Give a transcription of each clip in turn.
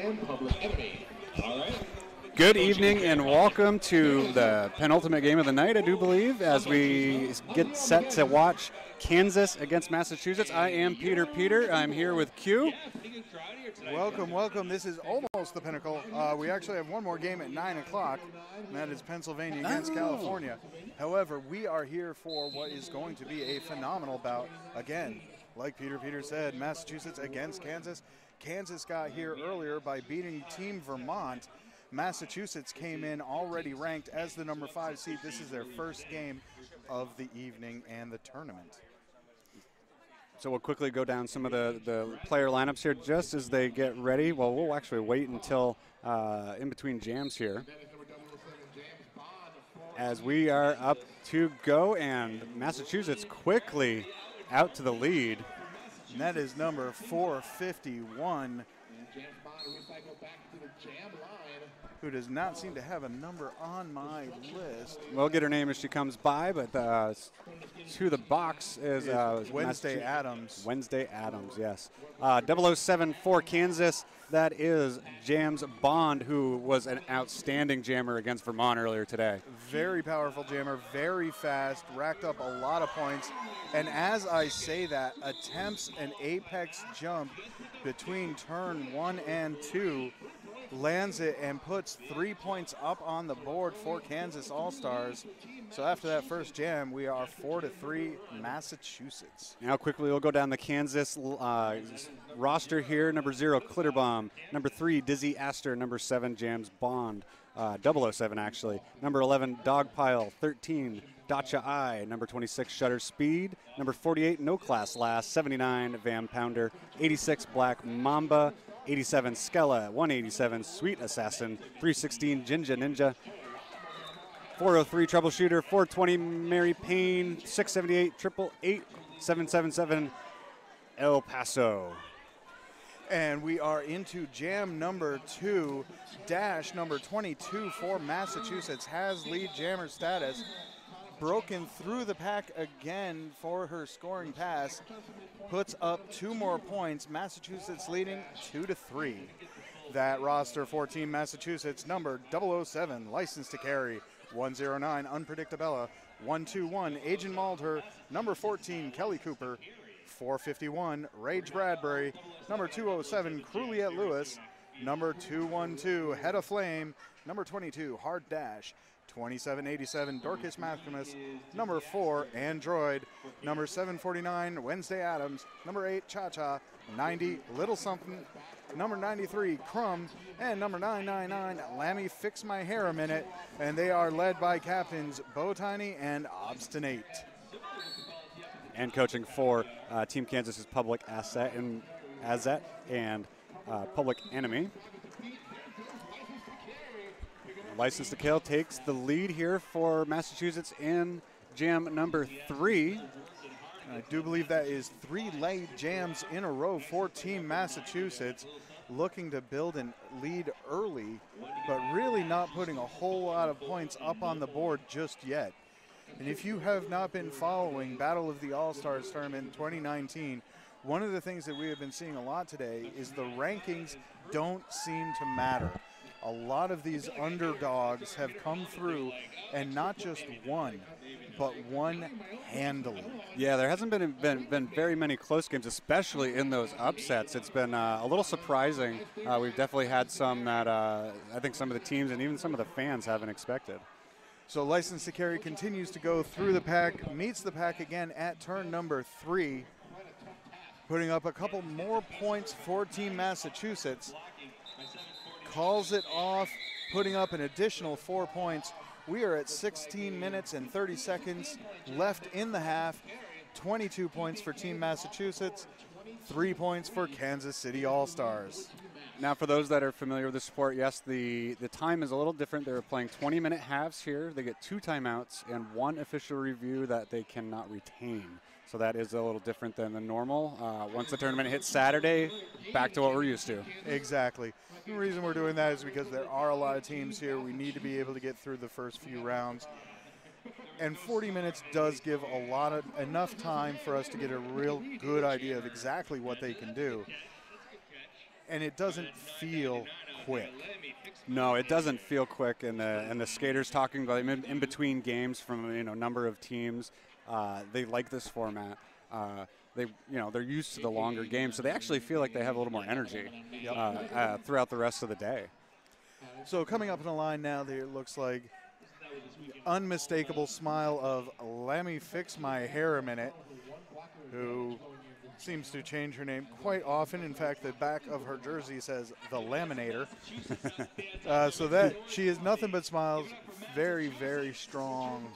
and Public Enemy. All right. Good evening and welcome to the penultimate game of the night, I do believe, as we get set to watch Kansas against Massachusetts. I am Peter. I'm here with Q. Welcome, welcome. This is almost the pinnacle. We actually have one more game at 9 o'clock, and that is Pennsylvania against California. However, we are here for what is going to be a phenomenal bout. Again, like Peter said, Massachusetts against Kansas. Kansas got here earlier by beating Team Vermont. Massachusetts came in already ranked as the number 5 seed. This is their first game of the evening and the tournament. So we'll quickly go down some of the player lineups here just as they get ready. Well, we'll actually wait until in between jams here as we are up to go, and Massachusetts quickly out to the lead. And that is number 451, who does not seem to have a number on my list. We'll get her name as she comes by, but to the box is Wednesday Adams. Wednesday Adams, yes. 007 for Kansas, that is Jams Bond, who was an outstanding jammer against Vermont earlier today. Very powerful jammer, very fast, racked up a lot of points. And as I say that, attempts an apex jump between turn 1 and 2, lands it and puts 3 points up on the board for Kansas All-Stars. So after that first jam, we are 4-3 Massachusetts. Now quickly we'll go down the Kansas roster here. Number 0, Clitterbomb. Number 3, Dizzy Astor. Number 7, Jams Bond. 007 actually. Number 11, Dogpile. 13, Dacha I. Number 26, Shutter Speed. Number 48, No Class Last. 79, Van Pounder. 86, Black Mamba. 87, Skella. 187, Sweet Assassin. 316, Jinja Ninja. 403, Troubleshooter. 420, Mary Payne. 678, 888. 777, El Paso. And we are into jam number 2. Dash number 22 for Massachusetts has lead jammer status. Broken through the pack again for her scoring pass. Puts up 2 more points. Massachusetts leading 2-3. That roster for Team Massachusetts, number 007, License to Carry. 109, Unpredictabella. 121, Agent Maldher. Number 14, Kelly Cooper. 451, Rage Bradbury. Number 207, Cruliet Lewis. Number 212, Head of Flame. Number 22, Hard Dash. 2787, Dorcas Maximus. Number 4, Android. Number 749, Wednesday Adams. Number 8, Cha-Cha. 90, Little Something. Number 93, Crumb. And number 999, Lammy Fix My Hair a Minute. And they are led by captains Botany and Obstinate. And coaching for Team Kansas is Public Asset and Public Enemy. License to Kill takes the lead here for Massachusetts in jam number 3. I do believe that is 3 late jams in a row for Team Massachusetts, looking to build a lead early, but really not putting a whole lot of points up on the board just yet. And if you have not been following Battle of the All-Stars tournament 2019, one of the things that we have been seeing a lot today is the rankings don't seem to matter. A lot of these underdogs have come through, and not just one, but one handily. Yeah, there hasn't been very many close games, especially in those upsets. It's been a little surprising. We've definitely had some that I think some of the teams and even some of the fans haven't expected. So License to Carry continues to go through the pack, meets the pack again at turn number 3, putting up a couple more points for Team Massachusetts. Calls it off, putting up an additional 4 points. We are at 16 minutes and 30 seconds left in the half. 22 points for Team Massachusetts, 3 points for Kansas City All-Stars. Now, for those that are familiar with the sport, yes, the time is a little different. They're playing 20-minute halves here. They get 2 timeouts and 1 official review that they cannot retain. So that is a little different than the normal. Once the tournament hits Saturday, back to what we're used to. Exactly. The reason we're doing that is because there are a lot of teams here. We need to be able to get through the first few rounds. And 40 minutes does give enough time for us to get a real good idea of exactly what they can do. and it doesn't feel quick. No, it doesn't feel quick, and the skaters talking about in between games from number of teams, they like this format. They're used to the longer games, so they actually feel like they have a little more energy throughout the rest of the day. So coming up in the line now, there it looks like unmistakable smile of "Let me fix my hair a minute," who seems to change her name quite often. In fact, the back of her jersey says "The Laminator." So that she is nothing but smiles. Very, very strong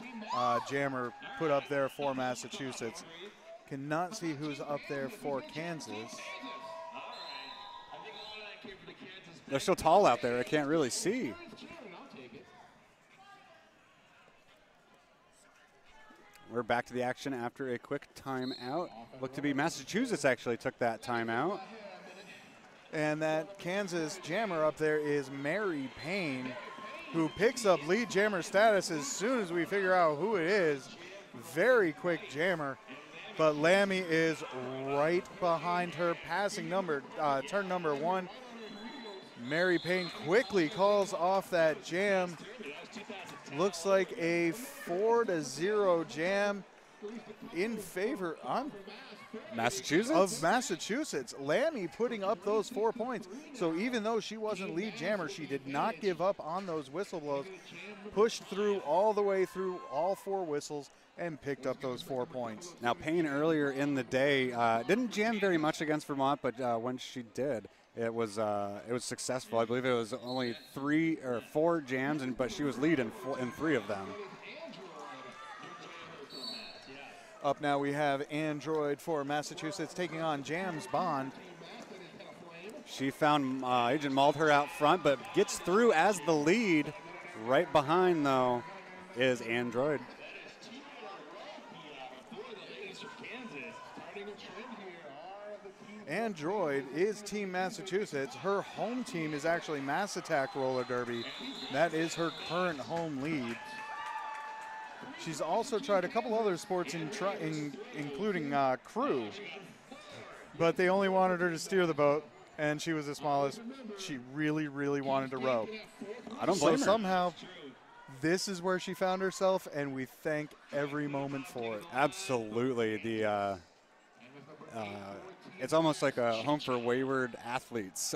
jammer put up there for Massachusetts. Cannot see who's up there for Kansas. They're so tall out there, I can't really see. We're back to the action after a quick timeout. Looked to be Massachusetts actually took that timeout. And that Kansas jammer up there is Mary Payne, who picks up lead jammer status as soon as we figure out who it is. Very quick jammer, but Lammy is right behind her, passing turn number 1. Mary Payne quickly calls off that jam. Looks like a 4-0 jam in favor Massachusetts? of Massachusetts. Lammy putting up those 4 points. So even though she wasn't lead jammer, she did not give up on those whistle blows. Pushed through all the way through all 4 whistles and picked up those 4 points. Now Payne earlier in the day didn't jam very much against Vermont, but when she did, it was successful. I believe it was only 3 or 4 jams, but she was lead in 3 of them. Up now we have Android for Massachusetts taking on James Bond. She found Agent Mulder out front, but gets through as the lead. Right behind, though, is Android. Android is Team Massachusetts. Her home team is actually Mass Attack Roller Derby. That is her current home lead. She's also tried a couple other sports, including crew, but they only wanted her to steer the boat, and she was the smallest. She really, really wanted to row. I don't blame her. So somehow, this is where she found herself, and we thank every moment for it. Absolutely. It's almost like a home for wayward athletes,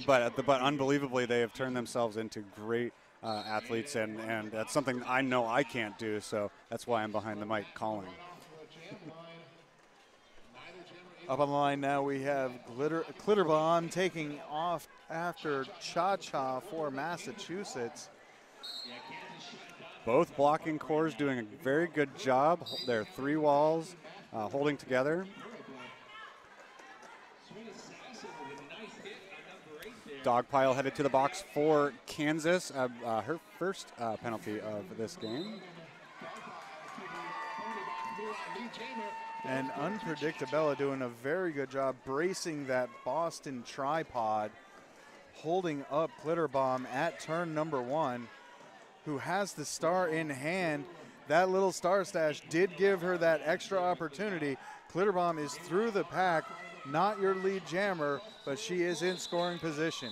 but unbelievably they have turned themselves into great athletes, and that's something I know I can't do, so that's why I'm behind the mic calling. Up on the line now we have Glitter Bomb taking off after Cha-Cha for Massachusetts. Both blocking cores doing a very good job. Their 3 walls holding together. Dogpile headed to the box for Kansas, her first penalty of this game. And Unpredictabella doing a very good job bracing that Boston tripod, holding up Glitter Bomb at turn number 1, who has the star in hand. That little star stash did give her that extra opportunity. Glitter Bomb is through the pack. Not your lead jammer, but she is in scoring position.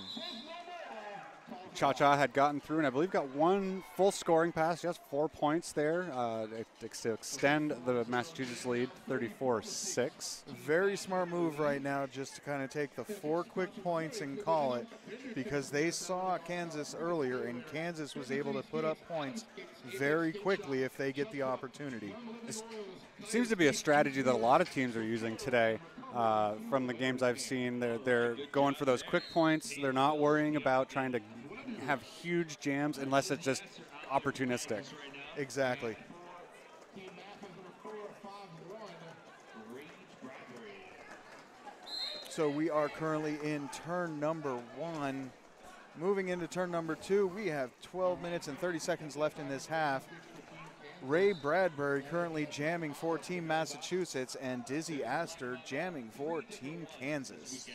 Cha-Cha had gotten through, and I believe got 1 full scoring pass. She has 4 points there to extend the Massachusetts lead, 34-6. Very smart move right now, just to kind of take the 4 quick points and call it, because they saw Kansas earlier, and Kansas was able to put up points very quickly if they get the opportunity. It seems to be a strategy that a lot of teams are using today. From the games I've seen, they're going for those quick points. They're not worrying about trying to have huge jams unless it's just opportunistic. Exactly. So we are currently in turn number 1. Moving into turn number 2, we have 12 minutes and 30 seconds left in this half. Ray Bradbury currently jamming for Team Massachusetts, and Dizzy Astor jamming for Team Kansas.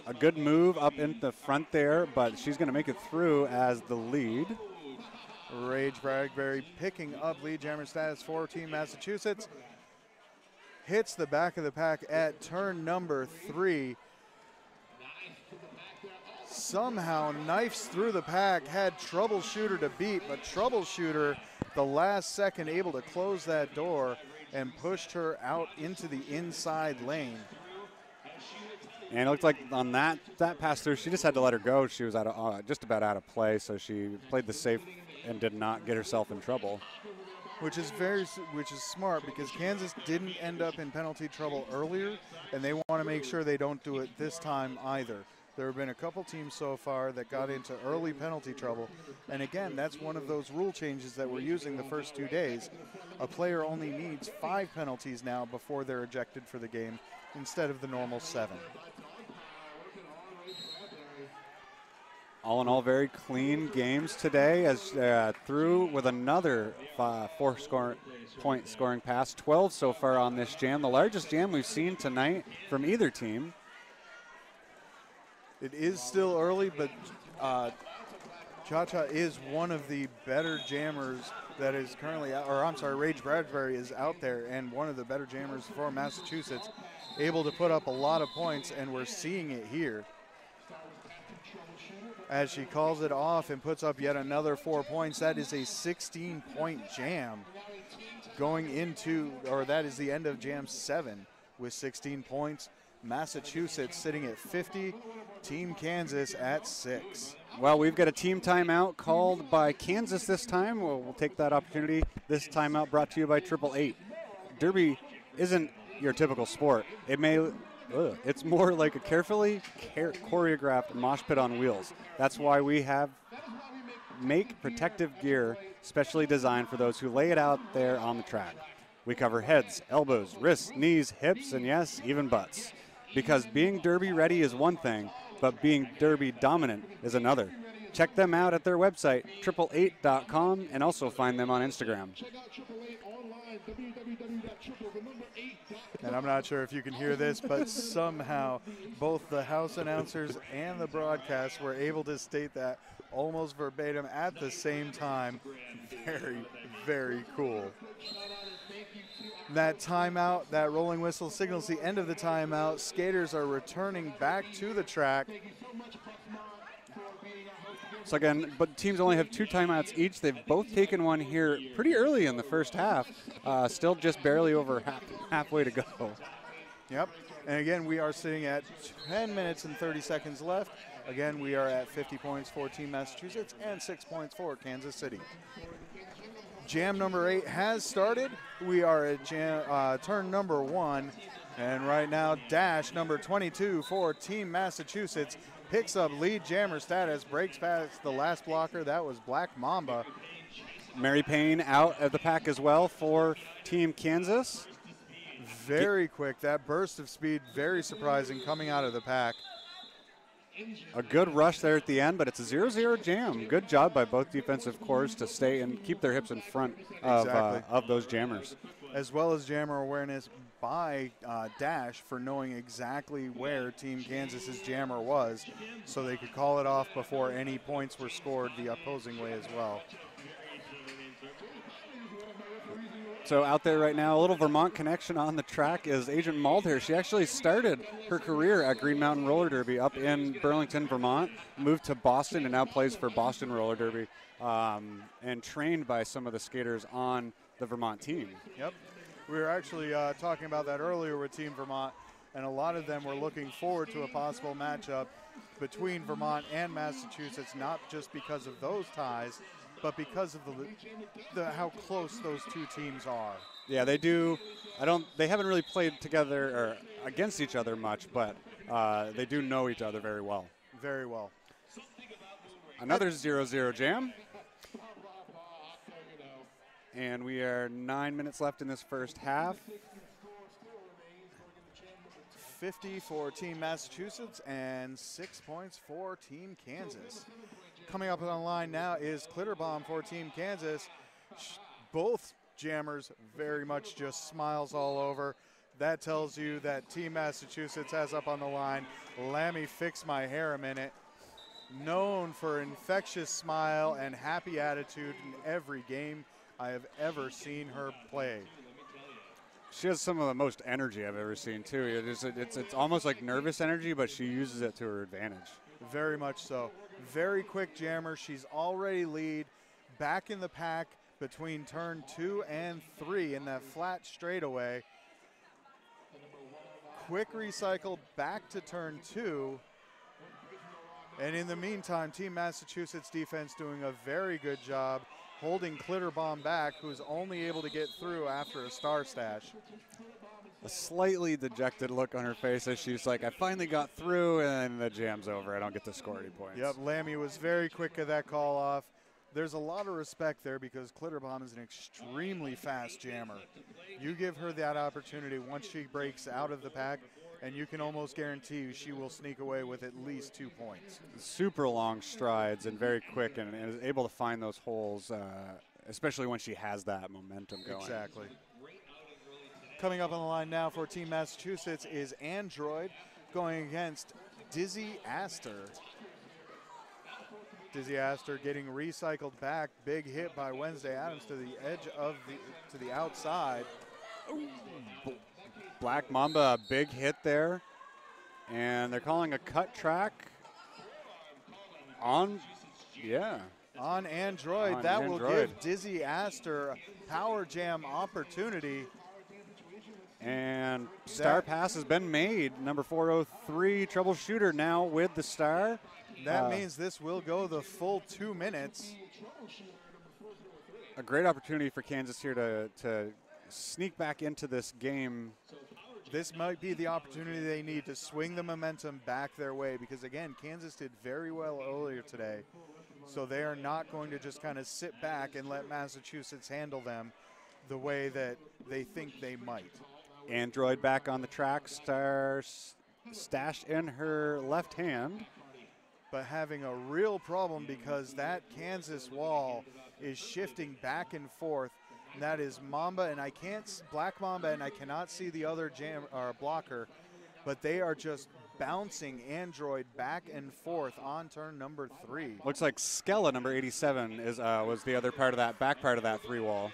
A good move up in the front there, but she's going to make it through as the lead. Rage Bradbury picking up lead jammer status for Team Massachusetts. hits the back of the pack at turn number 3. Somehow knifes through the pack, had Troubleshooter to beat, but Troubleshooter, the last second, able to close that door and pushed her out into the inside lane. And it looked like on that pass through, she just had to let her go. She was just about out of play, so she played the safe and did not get herself in trouble. Which is smart, because Kansas didn't end up in penalty trouble earlier, and they want to make sure they don't do it this time either. There have been a couple teams so far that got into early penalty trouble, and again, that's one of those rule changes that we're using the first 2 days. A player only needs 5 penalties now before they're ejected for the game, instead of the normal 7. All in all, very clean games today, as through with another 4-point scoring pass. 12 so far on this jam, the largest jam we've seen tonight from either team. It is still early, but Cha-Cha is one of the better jammers that is currently, Rage Bradbury is out there, and one of the better jammers for Massachusetts, able to put up a lot of points, and we're seeing it here. As she calls it off and puts up yet another 4 points. That is a 16-point jam going into, or that is the end of jam 7 with 16 points. Massachusetts sitting at 50, Team Kansas at 6. Well, we've got a team timeout called by Kansas this time. We'll take that opportunity. This timeout brought to you by 888. Derby isn't your typical sport. It's more like a carefully choreographed mosh pit on wheels. That's why we make protective gear specially designed for those who lay it out there on the track. We cover heads, elbows, wrists, knees, hips, and yes, even butts. Because being Derby ready is one thing, but being Derby dominant is another. Check them out at their website, 888.com, and also find them on Instagram. And I'm not sure if you can hear this, but somehow both the house announcers and the broadcast were able to state that almost verbatim at the same time. Very, very cool. That timeout, that rolling whistle signals the end of the timeout. Skaters are returning back to the track. So again, but teams only have 2 timeouts each. They've both taken one here pretty early in the first half. Still just barely over halfway to go. Yep. And again, we are sitting at 10 minutes and 30 seconds left. Again, we are at 50 points for Team Massachusetts and 6 points for Kansas City. Jam number 8 has started. We are at turn number 1. And right now, dash number 22 for Team Massachusetts picks up lead jammer status, breaks past the last blocker. That was Black Mamba. Mary Payne out of the pack as well for Team Kansas. Very quick. That burst of speed, very surprising coming out of the pack. A good rush there at the end, but it's a 0-0 jam. Good job by both defensive cores to stay and keep their hips in front of those jammers. As well as jammer awareness by Dash for knowing exactly where Team Kansas's jammer was, so they could call it off before any points were scored the opposing way as well. So out there right now, a little Vermont connection on the track is Agent Maldhair. She actually started her career at Green Mountain Roller Derby up in Burlington, Vermont, moved to Boston and now plays for Boston Roller Derby, and trained by some of the skaters on the Vermont team. Yep. We were actually talking about that earlier with Team Vermont, and a lot of them were looking forward to a possible matchup between Vermont and Massachusetts, not just because of those ties, but because of how close those 2 teams are. Yeah, they do. They haven't really played together or against each other much, but they do know each other very well. Very well. Another 0-0 jam. And we are 9 minutes left in this first half. 50 for Team Massachusetts and 6 points for Team Kansas. Coming up on the line now is Clitterbomb for Team Kansas. Both jammers very much just smiles all over. That tells you that Team Massachusetts has up on the line, Lammy Fix My Hair a Minute. Known for infectious smile and happy attitude in every game I have ever seen her play. She has some of the most energy I've ever seen, too. It's almost like nervous energy, but she uses it to her advantage. Very much so. Very quick jammer. She's already lead, back in the pack between turn 2 and 3 in that flat straightaway. Quick recycle back to turn 2. And in the meantime, Team Massachusetts defense doing a very good job holding Clitterbomb back, who's only able to get through after a star stash. A slightly dejected look on her face as she's like, I finally got through, and the jam's over. I don't get to score any points. Yep, Lammy was very quick at that call off. There's a lot of respect there because Clitterbomb is an extremely fast jammer. You give her that opportunity once she breaks out of the pack, and you can almost guarantee you she will sneak away with at least 2 points. Super long strides and very quick, and is able to find those holes, especially when she has that momentum going. Exactly. Coming up on the line now for Team Massachusetts is Android going against Dizzy Astor. Dizzy Astor getting recycled back. Big hit by Wednesday Addams to the edge of the outside. Ooh. Black Mamba, a big hit there. And they're calling a cut track on, on Android. That will give Dizzy Astor a power jam opportunity. And star pass has been made. Number 403, Troubleshooter now with the star. That means this will go the full 2 minutes. A great opportunity for Kansas here to sneak back into this game. This might be the opportunity they need to swing the momentum back their way because, again, Kansas did very well earlier today. So they are not going to just kind of sit back and let Massachusetts handle them the way that they think they might. Android back on the track, star stashed in her left hand. But having a real problem because that Kansas wall is shifting back and forth. And that is Mamba, and Black Mamba, and I cannot see the other blocker, but they are just bouncing Android back and forth on turn number 3. Looks like Skella, number 87, was the other part of that, back part of that 3 wall.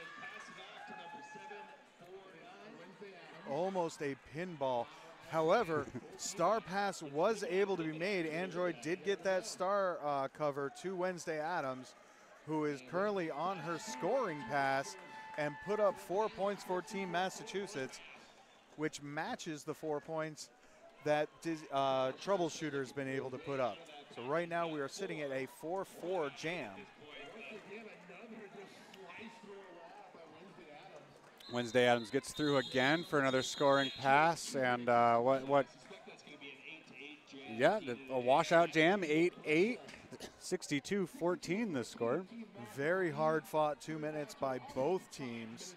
Almost a pinball. However, star pass was able to be made. Android did get that star cover to Wednesday Addams, who is currently on her scoring pass and put up 4 points for Team Massachusetts, which matches the 4 points that Troubleshooter's been able to put up. So right now we are sitting at a 4-4 jam. Wednesday Addams gets through again for another scoring pass, and a washout jam, 8-8, 62-14 the score. Very hard fought 2 minutes by both teams.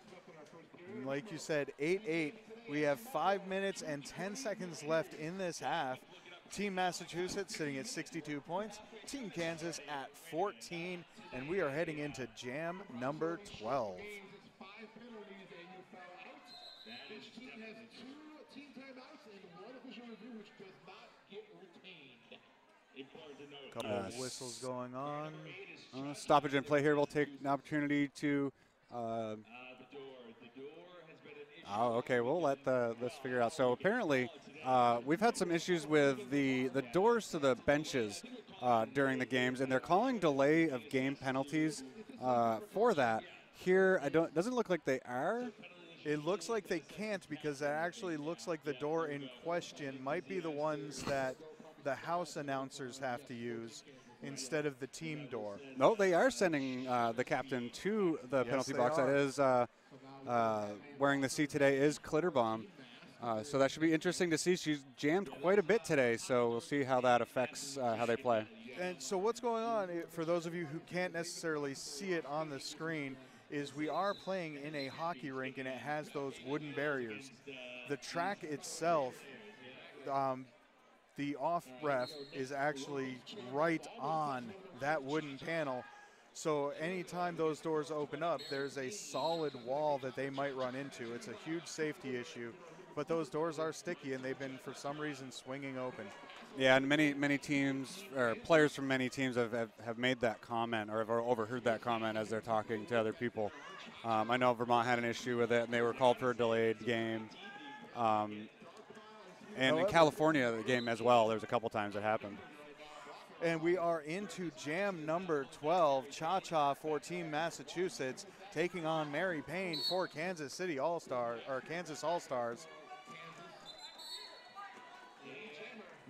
And like you said, 8-8. We have 5 minutes and 10 seconds left in this half. Team Massachusetts sitting at 62 points, Team Kansas at 14, and we are heading into jam number 12. Couple of whistles going on. Stoppage and play here. We'll take an opportunity to. Okay, we'll let this figure out. So apparently, we've had some issues with the doors to the benches during the games, and they're calling delay of game penalties for that. Here, doesn't look like they are. It looks like they can't because it actually looks like the door in question might be the ones that the house announcers have to use instead of the team door. No, they are sending the captain to the penalty box. Are. That is wearing the C today is Clitterbomb. So that should be interesting to see. She's jammed quite a bit today, so we'll see how that affects how they play. And so what's going on, for those of you who can't necessarily see it on the screen, is we are playing in a hockey rink, and it has those wooden barriers. The track itself, the off ref is actually right on that wooden panel. So anytime those doors open up, there's a solid wall that they might run into. It's a huge safety issue but those doors are sticky, and they've been, for some reason, swinging open. Yeah, and many teams, or players from many teams have made that comment or have overheard that comment as they're talking to other people. I know Vermont had an issue with it, and they were called for a delayed game. And in California, the game as well, there's a couple times it happened. And we are into jam number 12, Cha-Cha for Team Massachusetts, taking on Mary Payne for Kansas City All-Star, or Kansas All-Stars.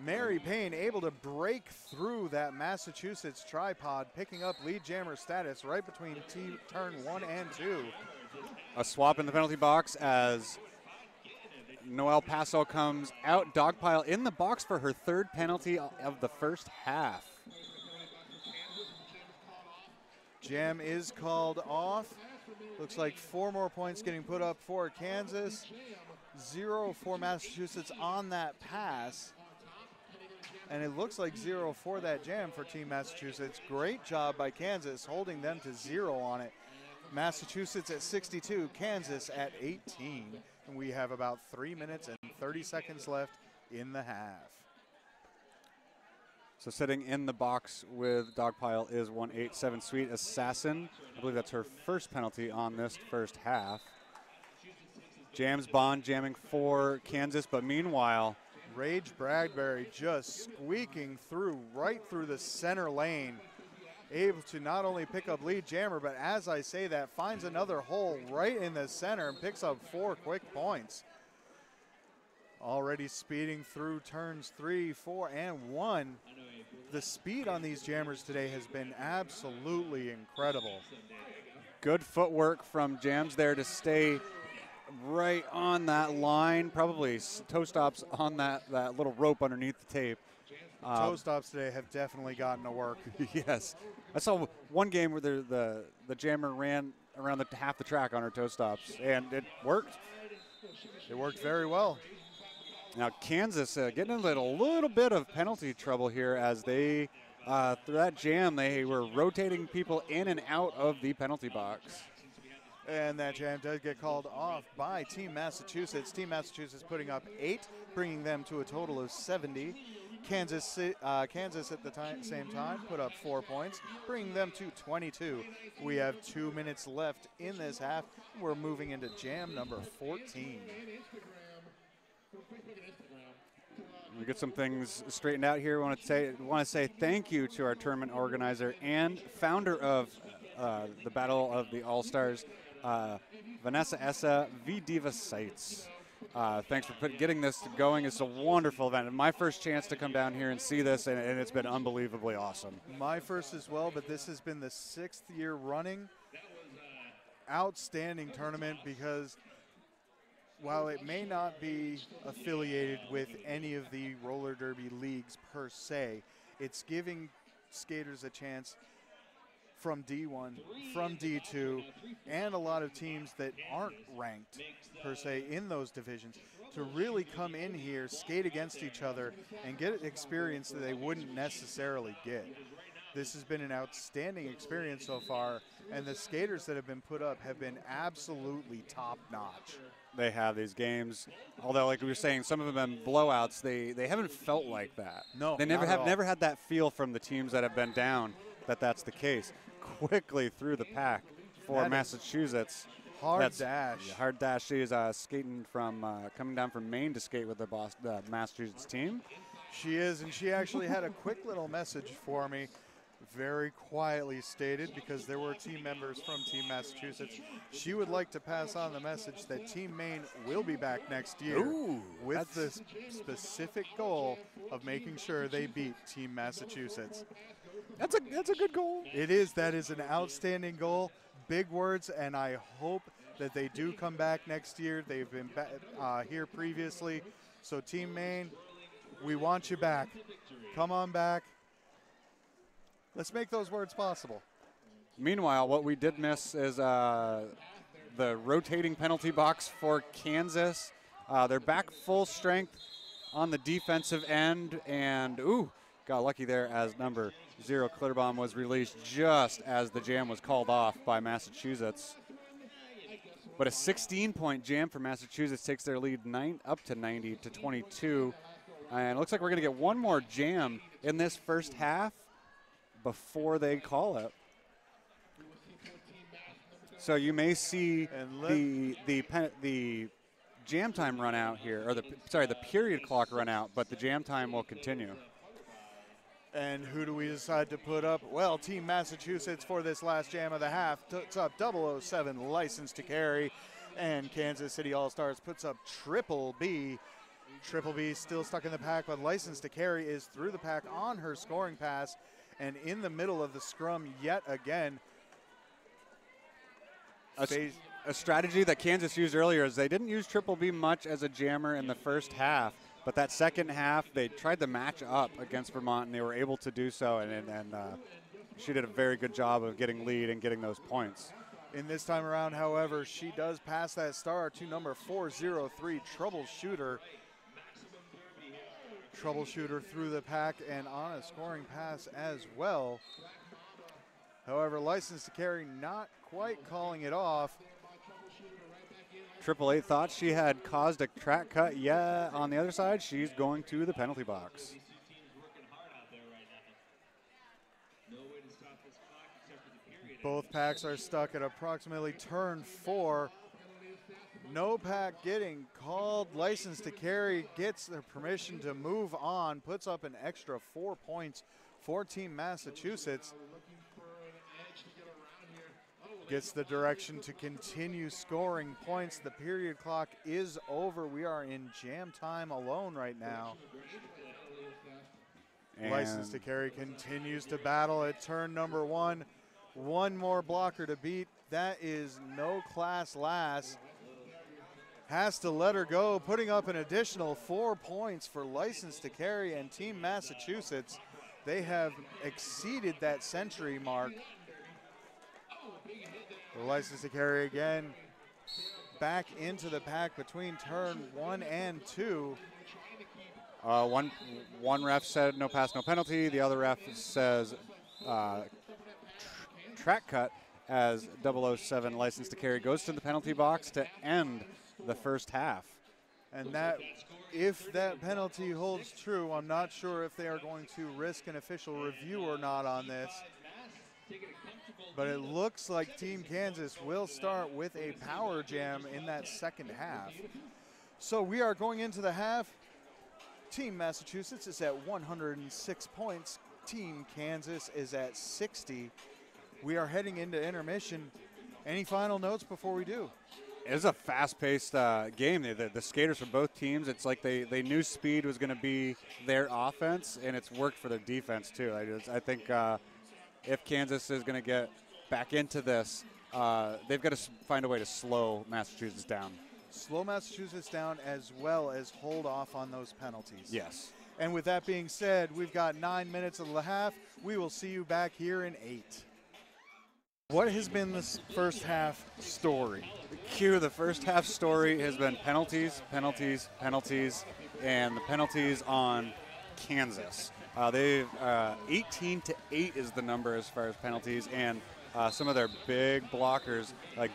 Mary Payne able to break through that Massachusetts tripod, picking up lead jammer status right between turn 1 and 2. A swap in the penalty box as Noelle Paso comes out. Dogpile in the box for her third penalty of the first half. Jam is called off. Looks like 4 more points getting put up for Kansas. 0 for Massachusetts on that pass. And it looks like 0 for that jam for Team Massachusetts. Great job by Kansas holding them to 0 on it. Massachusetts at 62, Kansas at 18. And we have about 3 minutes and 30 seconds left in the half. So sitting in the box with Dogpile is 187 Sweet Assassin. I believe that's her first penalty on this first half. Jams Bond jamming for Kansas, but meanwhile, Rage Bradbury just squeaking through, right through the center lane. Able to not only pick up lead jammer, but as I say that, finds another hole right in the center and picks up 4 quick points. Already speeding through turns 3, 4, and 1. The speed on these jammers today has been absolutely incredible. Good footwork from Jams there to stay right on that line. Probably toe stops on that little rope underneath the tape. Toe stops today have definitely gotten to work. Yes. I saw one game where the jammer ran around half the track on her toe stops, and it worked. It worked very well. Now Kansas getting into a little bit of penalty trouble here as they, through that jam, they were rotating people in and out of the penalty box. And that jam does get called off by Team Massachusetts. Team Massachusetts putting up 8, bringing them to a total of 70. Kansas at the same time put up 4 points, bringing them to 22. We have 2 minutes left in this half. We're moving into jam number 14. We get some things straightened out here. We want to say thank you to our tournament organizer and founder of the Battle of the All-Stars, Vanessa Essa, V Diva Sites. Thanks for getting this going. It's a wonderful event. My first chance to come down here and see this, and it's been unbelievably awesome. My first as well, but this has been the 6th year running. Outstanding tournament because while it may not be affiliated with any of the roller derby leagues per se, it's giving skaters a chance from D1, from D2, and a lot of teams that aren't ranked per se in those divisions to really come in here, skate against each other, and get an experience that they wouldn't necessarily get. This has been an outstanding experience so far, and the skaters that have been put up have been absolutely top-notch. They have these games, although like we were saying, some of them have been blowouts. They haven't felt like that. No, they never had that feel from the teams that have been down that's the case. Quickly through the pack for Massachusetts. Hard dash. Yeah, hard dash. She is skating from coming down from Maine to skate with the Massachusetts team. She is, and she actually had a quick little message for me, very quietly stated, because there were team members from Team Massachusetts. She would like to pass on the message that Team Maine will be back next year with the specific goal of making sure they beat Team Massachusetts. That's a good goal. It is. That is an outstanding goal. Big words, and I hope that they do come back next year. They've been here previously. So Team Maine, we want you back. Come on back. Let's make those words possible. Meanwhile, what we did miss is the rotating penalty box for Kansas. They're back full strength on the defensive end, and got lucky there as number 0 Klitterbomb was released just as the jam was called off by Massachusetts. But a 16-point jam for Massachusetts takes their lead up to 90-22. And it looks like we're going to get one more jam in this first half before they call it. So you may see the jam time run out here, or the period clock run out, but the jam time will continue. And who do we decide to put up? Well, Team Massachusetts for this last jam of the half puts up 007 License to Carry, and Kansas City All-Stars puts up Triple B. Triple B still stuck in the pack, but License to Carry is through the pack on her scoring pass and in the middle of the scrum yet again. A strategy that Kansas used earlier is they didn't use Triple B much as a jammer in the first half, but that second half they tried to match up against Vermont, and they were able to do so, and she did a very good job of getting lead and getting those points. In this time around, however, she does pass that star to number 403, Troubleshooter. Troubleshooter through the pack and on a scoring pass as well. However, License to Carry not quite calling it off. Triple A thought she had caused a track cut. Yeah, on the other side, she's going to the penalty box. Both packs are stuck at approximately turn 4. No pack getting called. License to Carry gets the permission to move on, puts up an extra 4 points for Team Massachusetts. Gets the direction to continue scoring points. The period clock is over. We are in jam time alone right now. And License to Carry continues to battle at turn number 1. One more blocker to beat. That is No Class Lass. Has to let her go, putting up an additional 4 points for License to Carry and Team Massachusetts. They have exceeded that century mark. The License to Carry again back into the pack between turn 1 and 2. One ref said no pass, no penalty. The other ref says track cut as 007 License to Carry goes to the penalty box to end the first half. And that, if that penalty holds true, I'm not sure if they are going to risk an official review or not on this. But it looks like Team Kansas will start with a power jam in that second half. So we are going into the half. Team Massachusetts is at 106 points. Team Kansas is at 60. We are heading into intermission. Any final notes before we do? It was a fast-paced game. The skaters from both teams, it's like they knew speed was going to be their offense, and it's worked for their defense too. I think if Kansas is going to get back into this, they've got to find a way to slow Massachusetts down. Slow Massachusetts down as well as hold off on those penalties. Yes. And with that being said, we've got 9 minutes of the half. We will see you back here in 8. What has been this first half story? Q, the first half story has been penalties, penalties, penalties, and the penalties on Kansas. They've 18-8 is the number as far as penalties, and some of their big blockers, like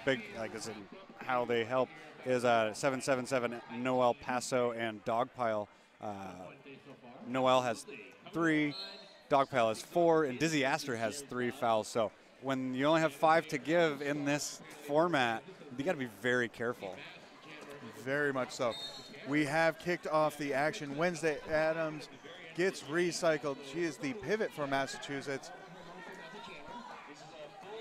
as in how they help, is 777 Noel Paso and Dogpile. Noel has 3, Dogpile has 4, and Dizzy Astor has 3 fouls. So when you only have 5 to give in this format, you got to be very careful. Very much so. We have kicked off the action. Wednesday Adams gets recycled. She is the pivot for Massachusetts.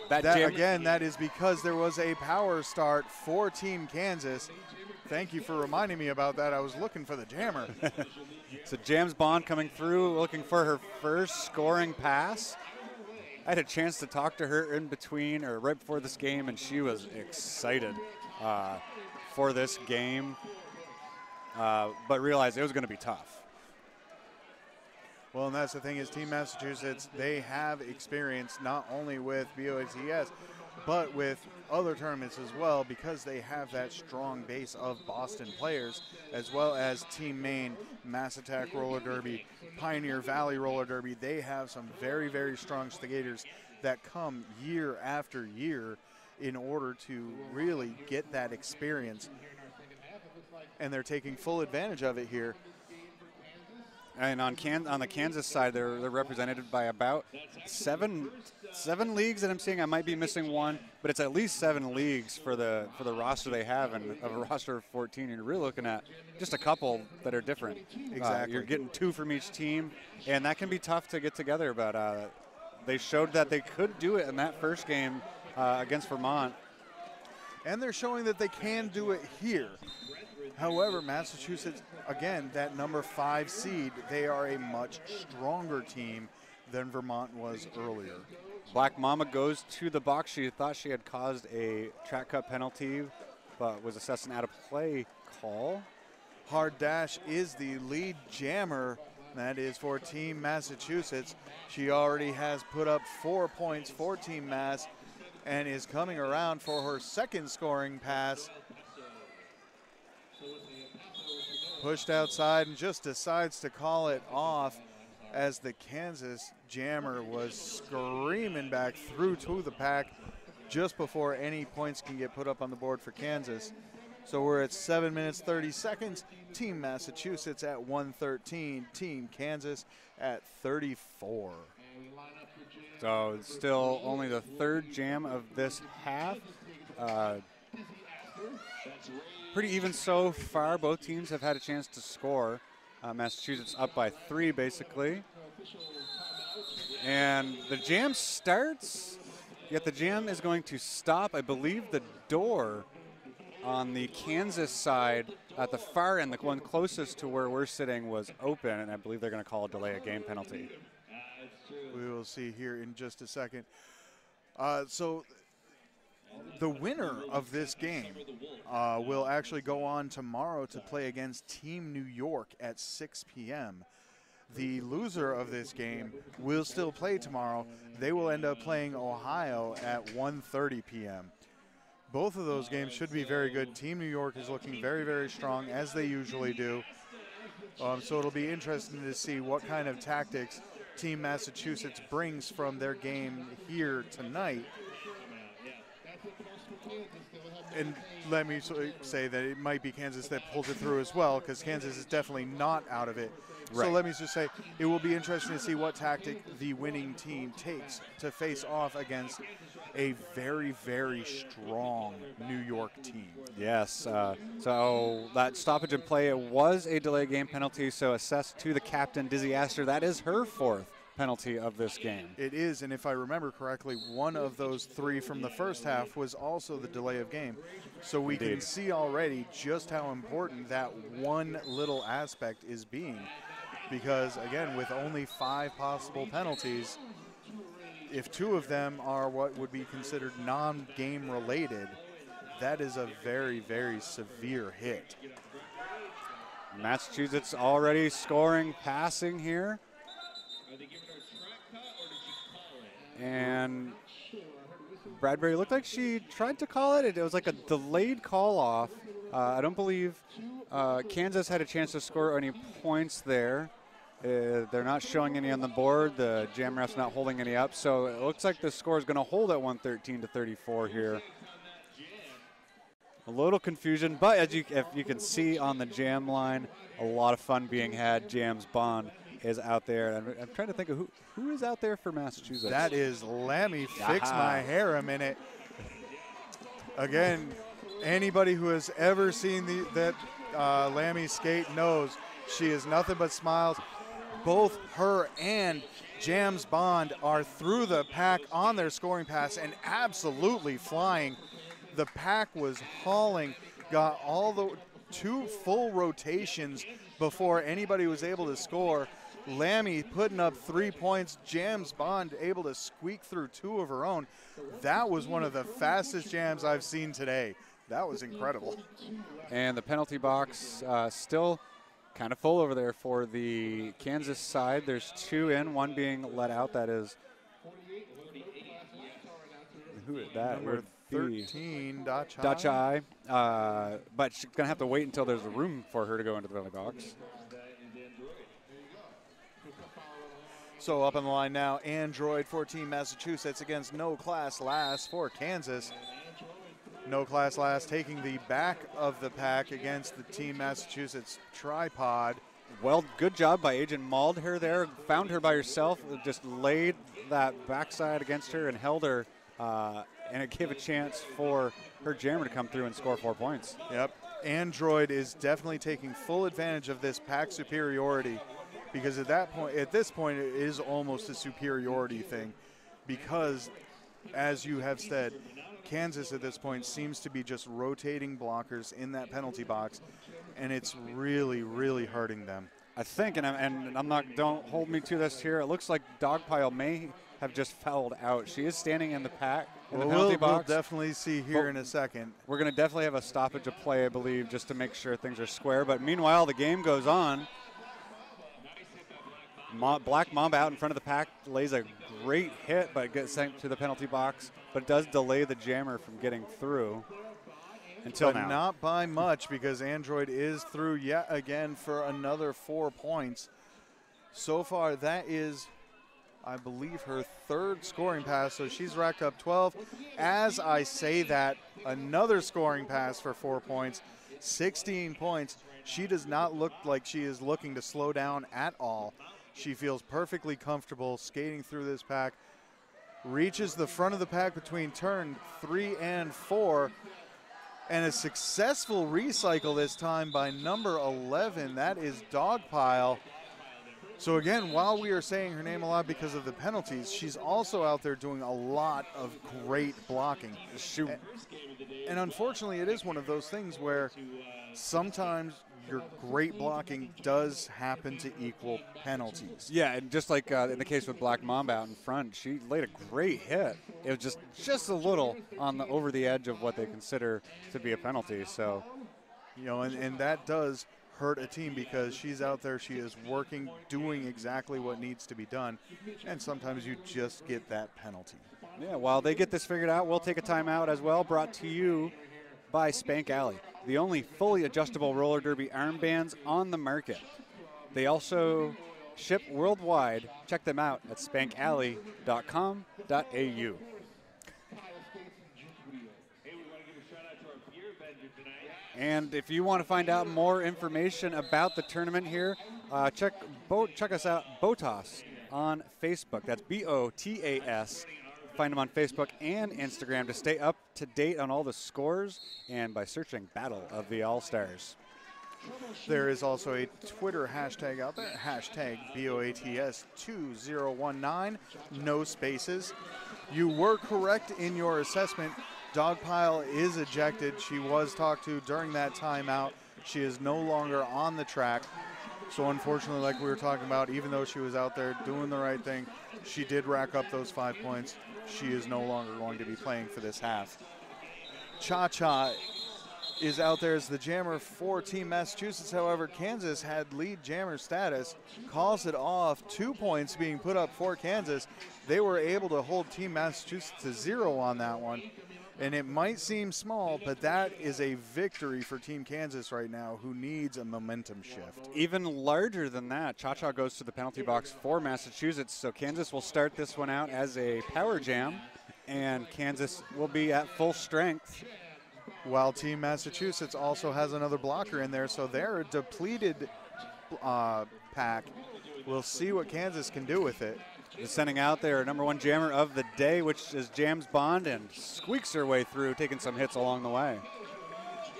That is because there was a power start for Team Kansas. Thank you for reminding me about that. I was looking for the jammer. So James Bond coming through, looking for her first scoring pass. I had a chance to talk to her in between or right before this game, and she was excited for this game, but realized it was going to be tough. Well, and that's the thing is Team Massachusetts, they have experience not only with BOTS, but with other tournaments as well, because they have that strong base of Boston players, as well as Team Maine, Mass Attack Roller Derby, Pioneer Valley Roller Derby. They have some very, very strong skaters that come year after year. in order to really get that experience. And they're taking full advantage of it here. And on the Kansas side, they're represented by about seven leagues that I'm seeing. I might be missing one, but it's at least 7 leagues for the roster they have, and of a roster of 14. You're really looking at just a couple that are different. Exactly. You're getting 2 from each team, and that can be tough to get together. But they showed that they could do it in that first game against Vermont. And they're showing that they can do it here. However, Massachusetts, again, that number 5 seed, they are a much stronger team than Vermont was earlier. Black Mama goes to the box. She thought she had caused a track cut penalty, but was assessed an out-of-play call. Hard Dash is the lead jammer. That is for Team Massachusetts. She already has put up 4 points for Team Mass and is coming around for her second scoring pass. Pushed outside and just decides to call it off as the Kansas jammer was screaming back through to the pack just before any points can get put up on the board for Kansas. So we're at 7 minutes, 30 seconds. Team Massachusetts at 113, Team Kansas at 34. So it's still only the 3rd jam of this half. Pretty even so far. Both teams have had a chance to score. Massachusetts up by 3, basically. And the jam starts, yet the jam is going to stop. I believe the door on the Kansas side at the far end, the one closest to where we're sitting, was open, and I believe they're going to call a delay of game penalty. We will see here in just a second. So the winner of this game will actually go on tomorrow to play against Team New York at 6 p.m. The loser of this game will still play tomorrow. They will end up playing Ohio at 1:30 p.m. Both of those games should be very good. Team New York is looking very, very strong, as they usually do. So it'll be interesting to see what kind of tactics Team Massachusetts brings from their game here tonight. And let me say that it might be Kansas that pulls it through as well, because Kansas is definitely not out of it. Right. So let me just say, it will be interesting to see what tactic the winning team takes to face off against a very, very strong New York team. Yes, so that stoppage in play, it was a delay game penalty, so assessed to the captain, Dizzy Astor. That is her 4th penalty of this game. It is, and if I remember correctly, one of those 3 from the first half was also the delay of game. So we can see already just how important that one little aspect is being. Because, again, with only 5 possible penalties, if 2 of them are what would be considered non-game related, that is a very, very severe hit. Massachusetts already scoring, passing here. And Bradbury looked like she tried to call it. It was like a delayed call off. I don't believe Kansas had a chance to score any points there. They're not showing any on the board. The jam ref's not holding any up. So it looks like the score is going to hold at 113-34 here. A little confusion, but as if you can see on the jam line, a lot of fun being had. Jam's Bond is out there. I'm trying to think of who is out there for Massachusetts. That is Lammy Fix My Hair a Minute. Again, anybody who has ever seen that Lammy skate knows she is nothing but smiles. Both her and Jam's Bond are through the pack on their scoring pass and absolutely flying. The pack was hauling, got all the 2 full rotations before anybody was able to score. Lammy putting up 3 points. Jam's Bond able to squeak through 2 of her own. That was one of the fastest jams I've seen today. That was incredible. And the penalty box still kind of full over there for the Kansas side. There's 2 in, 1 being let out. That is who that number would be 13, Dachai. But she's gonna have to wait until there's room for her to go into the penalty box. So up on the line now, Android for Team Massachusetts against No Class Last for Kansas. No Class Last taking the back of the pack against the Team Massachusetts tripod. Well, good job by Agent Mauled her there. Found her by herself, just laid that backside against her and held her, and it gave a chance for her jammer to come through and score 4 points. Yep. Android is definitely taking full advantage of this pack superiority, because at this point, it is almost a superiority thing, because, as you have said, Kansas at this point seems to be just rotating blockers in that penalty box, and it's really, really hurting them. I think, and I'm not, don't hold me to this here, it looks like Dogpile may have just fouled out. She is standing in the pack, in the penalty box. We'll definitely see here in a second. We're going to definitely have a stoppage of play, I believe, just to make sure things are square. But meanwhile, the game goes on. Black Mamba out in front of the pack lays a great hit, but gets sent to the penalty box. But it does delay the jammer from getting through until now. Not by much, because Android is through yet again for another 4 points. So far, that is, I believe, her third scoring pass, so she's racked up 12. As I say that, another scoring pass for 4 points, 16 points. She does not look like she is looking to slow down at all. She feels perfectly comfortable skating through this pack, reaches the front of the pack between turn 3 and 4, and a successful recycle this time by number 11. That is Dogpile. So again, while we are saying her name a lot because of the penalties, she's also out there doing a lot of great blocking. And unfortunately, it is one of those things where sometimes your great blocking does happen to equal penalties. Yeah, and just like in the case with Black Mamba out in front, she laid a great hit. It was just a little on the over the edge of what they consider to be a penalty. So, you know, and that does hurt a team, because she's out there, she is working, doing exactly what needs to be done, and sometimes you just get that penalty. Yeah, while they get this figured out, we'll take a timeout as well, brought to you by Spank Alley, the only fully adjustable roller derby armbands on the market. They also ship worldwide. Check them out at spankalley.com.au. And if you want to find out more information about the tournament here, check us out, BOTAS, on Facebook. That's BOTAS. Find them on Facebook and Instagram to stay up to date on all the scores, and by searching Battle of the All-Stars. There is also a Twitter hashtag out there, hashtag BOATS2019, no spaces. You were correct in your assessment. Dogpile is ejected. She was talked to during that timeout. She is no longer on the track. So unfortunately, like we were talking about, even though she was out there doing the right thing, she did rack up those 5 points. She is no longer going to be playing for this half. Cha-Cha is out there as the jammer for Team Massachusetts. However, Kansas had lead jammer status, calls it off. 2 points being put up for Kansas. They were able to hold Team Massachusetts to 0 on that one. And it might seem small, but that is a victory for Team Kansas right now, who needs a momentum shift. Even larger than that, Cha-Cha goes to the penalty box for Massachusetts. So Kansas will start this one out as a power jam, and Kansas will be at full strength. While Team Massachusetts also has another blocker in there, so they're a depleted pack. We'll see what Kansas can do with it. Just sending out their number 1 jammer of the day, which is James Bond, and squeaks her way through, taking some hits along the way.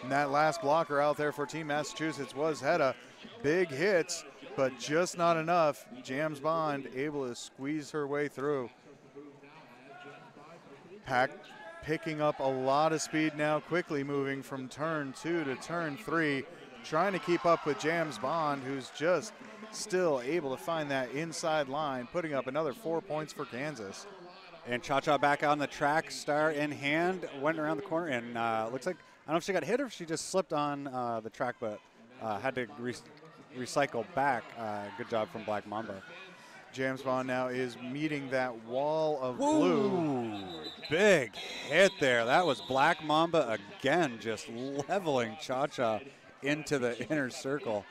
And that last blocker out there for Team Massachusetts was Hedda. Big hits, but just not enough. James Bond able to squeeze her way through. Pack picking up a lot of speed now, quickly moving from turn 2 to turn 3, trying to keep up with James Bond, who's just still able to find that inside line, putting up another 4 points for Kansas. And Cha-Cha back on the track, star in hand, went around the corner, and looks like, I don't know if she got hit or if she just slipped on the track, but had to recycle back. Good job from Black Mamba. James Bond now is meeting that wall of blue. Ooh, big hit there. That was Black Mamba again, just leveling Cha-Cha into the inner circle.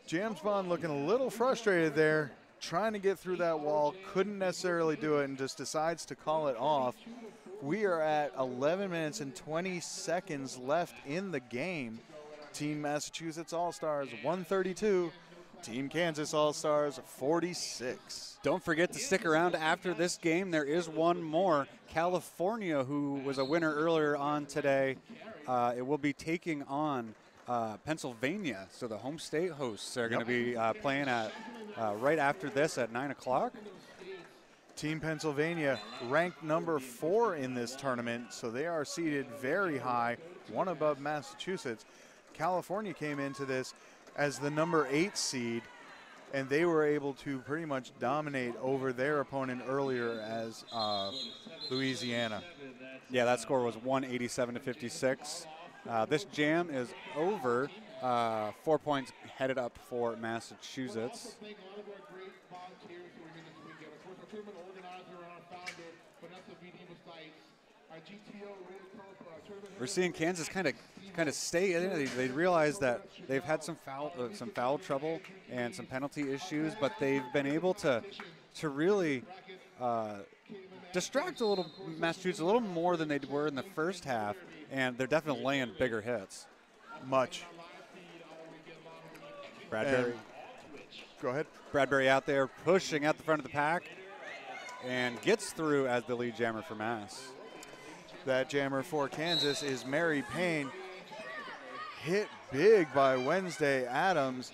James Bond looking a little frustrated there, trying to get through that wall, couldn't necessarily do it, and just decides to call it off. We are at 11 minutes and 20 seconds left in the game. Team Massachusetts All-Stars 132. Team Kansas All-Stars 46. Don't forget to stick around after this game. There is one more. California, who was a winner earlier on today, it will be taking on Pennsylvania. So the home state hosts are going to be playing at right after this at 9 o'clock. Team Pennsylvania ranked number 4 in this tournament, so they are seated very high, one above Massachusetts. California came into this as the number 8 seed, and they were able to pretty much dominate over their opponent earlier as Louisiana. Yeah, that score was 187 to 56. This jam is over. 4 points headed up for Massachusetts. We're seeing Kansas kind of stay in it. They realize that they've had some foul trouble and some penalty issues, but they've been able to really distract a little Massachusetts a little more than they were in the first half, and they're definitely laying bigger hits. Much. Bradbury. Go ahead. Bradbury out there pushing at the front of the pack and gets through as the lead jammer for Mass. That jammer for Kansas is Mary Payne. Hit big by Wednesday Adams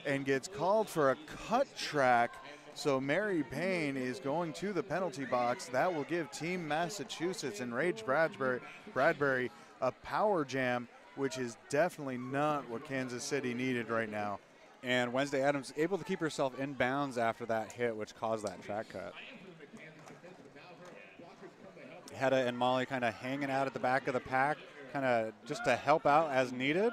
and gets called for a cut track. So Mary Payne is going to the penalty box. That will give Team Massachusetts and Rage Bradbury a power jam, which is definitely not what Kansas City needed right now. And Wednesday Adams able to keep herself in bounds after that hit, which caused that track cut. Hedda and Molly kind of hanging out at the back of the pack, kind of just to help out as needed.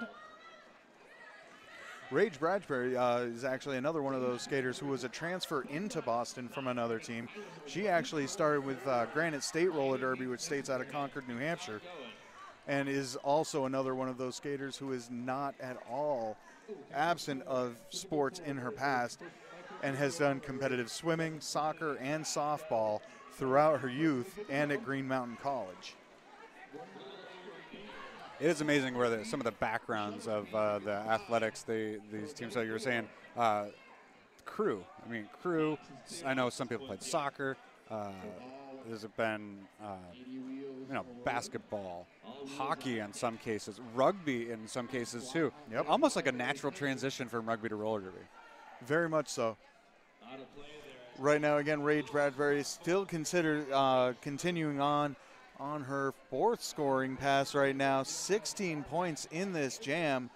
Rage Bradbury is actually another one of those skaters who was a transfer into Boston from another team. She actually started with Granite State Roller Derby, which states out of Concord, New Hampshire, and is also another one of those skaters who is not at all absent of sports in her past and has done competitive swimming, soccer, and softball throughout her youth and at Green Mountain College. It is amazing where some of the backgrounds of the athletics, these teams, like you were saying, crew. I mean, crew, I know some people played soccer. There's been, basketball, hockey in some cases, rugby in some cases too. Yep. Almost like a natural transition from rugby to roller derby. Very much so. Right now, again, Rage Bradbury is still considered continuing on her 4th scoring pass right now. 16 points in this jam.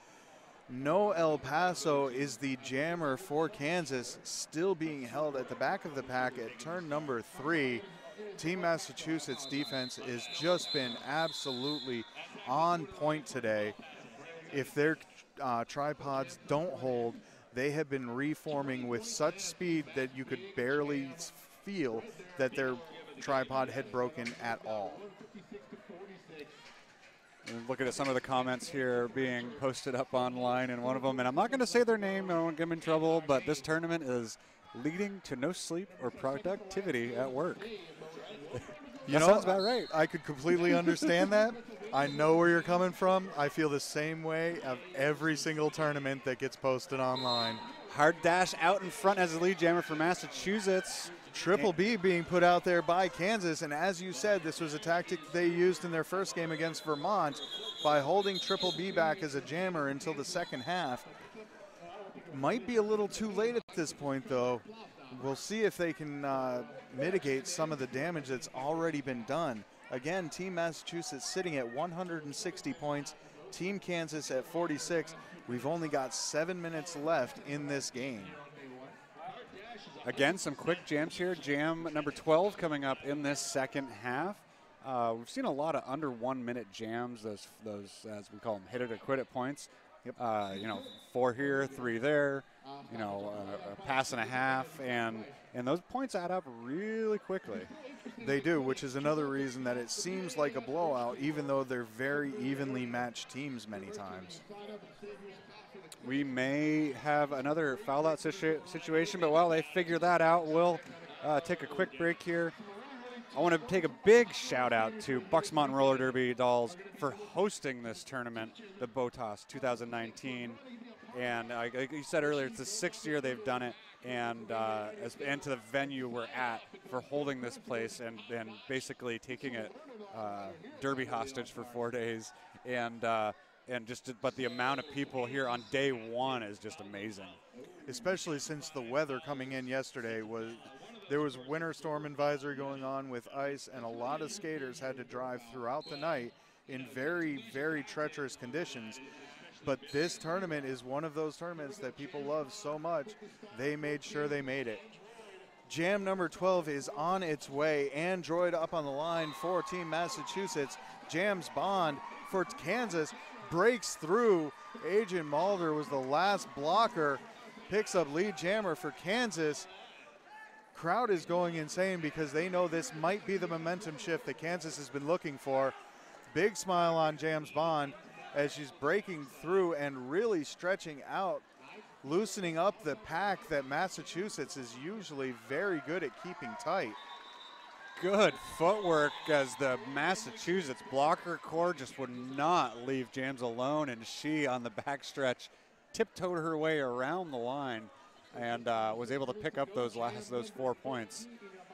No El Paso is the jammer for Kansas, still being held at the back of the pack at turn number 3. Team Massachusetts defense has just been absolutely on point today. If their tripods don't hold, they have been reforming with such speed that you could barely feel that their tripod had broken at all. And looking at some of the comments here being posted up online, and one of them, and I'm not going to say their name, I won't get them in trouble, but this tournament is leading to no sleep or productivity at work. That sounds about right. I could completely understand that. I know where you're coming from. I feel the same way of every single tournament that gets posted online. Hard dash out in front as the lead jammer for Massachusetts. Triple B being put out there by Kansas, and as you said, this was a tactic they used in their first game against Vermont by holding Triple B back as a jammer until the second half. Might be a little too late at this point, though. We'll see if they can mitigate some of the damage that's already been done. Again, Team Massachusetts sitting at 160 points, Team Kansas at 46. We've only got 7 minutes left in this game. Again, some quick jams here. Jam number 12 coming up in this second half. We've seen a lot of under 1 minute jams, those as we call them, hit it or quit it points. Yep. 4 here, 3 there, a pass and a half, and those points add up really quickly. They do, which is another reason that it seems like a blowout, even though they're very evenly matched teams many times. We may have another foul out situation, but while they figure that out, we'll take a quick break here. I want to take a big shout out to Bucksmont Roller Derby Dolls for hosting this tournament, the BOTAS 2019. And like you said earlier, it's the 6th year they've done it, and to the venue we're at for holding this place and basically taking it derby hostage for 4 days. But the amount of people here on day one is just amazing. Especially since the weather coming in yesterday there was winter storm advisory going on with ice, and a lot of skaters had to drive throughout the night in very, very treacherous conditions. But this tournament is one of those tournaments that people love so much, they made sure they made it. Jam number 12 is on its way. Android up on the line for Team Massachusetts. James Bond for Kansas breaks through. Agent Mulder was the last blocker, picks up lead jammer for Kansas. Crowd is going insane because they know this might be the momentum shift that Kansas has been looking for. Big smile on James Bond as she's breaking through and really stretching out, loosening up the pack that Massachusetts is usually very good at keeping tight. Good footwork as the Massachusetts blocker core just would not leave James alone, and she on the backstretch tiptoed her way around the line and was able to pick up those 4 points.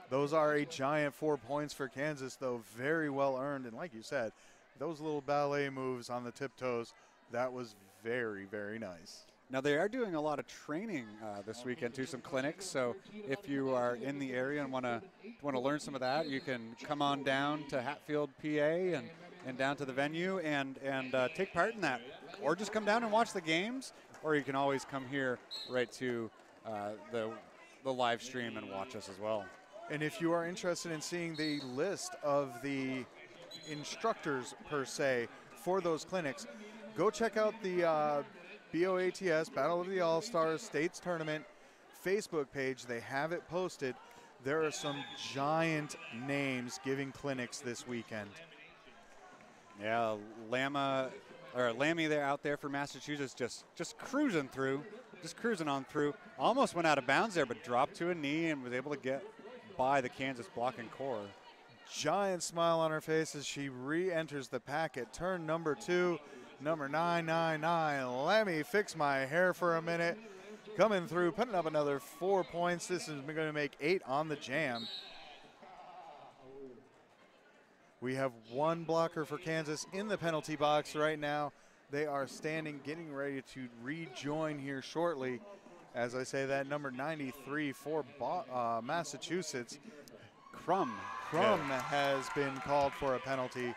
Those are a giant 4 points for Kansas, though very well earned. And like you said, those little ballet moves on the tiptoes, that was very, very nice. Now they are doing a lot of training this weekend too, some clinics. So if you are in the area and want to learn some of that, you can come on down to Hatfield, PA, and down to the venue and take part in that, or just come down and watch the games, or you can always come here right to the live stream and watch us as well. And if you are interested in seeing the list of the instructors per se for those clinics, go check out the BOTAS Battle of the All-Stars States Tournament Facebook page. They have it posted. There are some giant names giving clinics this weekend. Yeah, Lammy there out there for Massachusetts, just cruising on through. Almost went out of bounds there, but dropped to a knee and was able to get by the Kansas blocking core. Giant smile on her face as she re-enters the pack at turn number 2. Number 999, let me fix my hair for a minute. Coming through, putting up another 4 points. This is going to make 8 on the jam. We have one blocker for Kansas in the penalty box right now. They are standing, getting ready to rejoin here shortly. As I say that, number 93 for Massachusetts, Crum has been called for a penalty.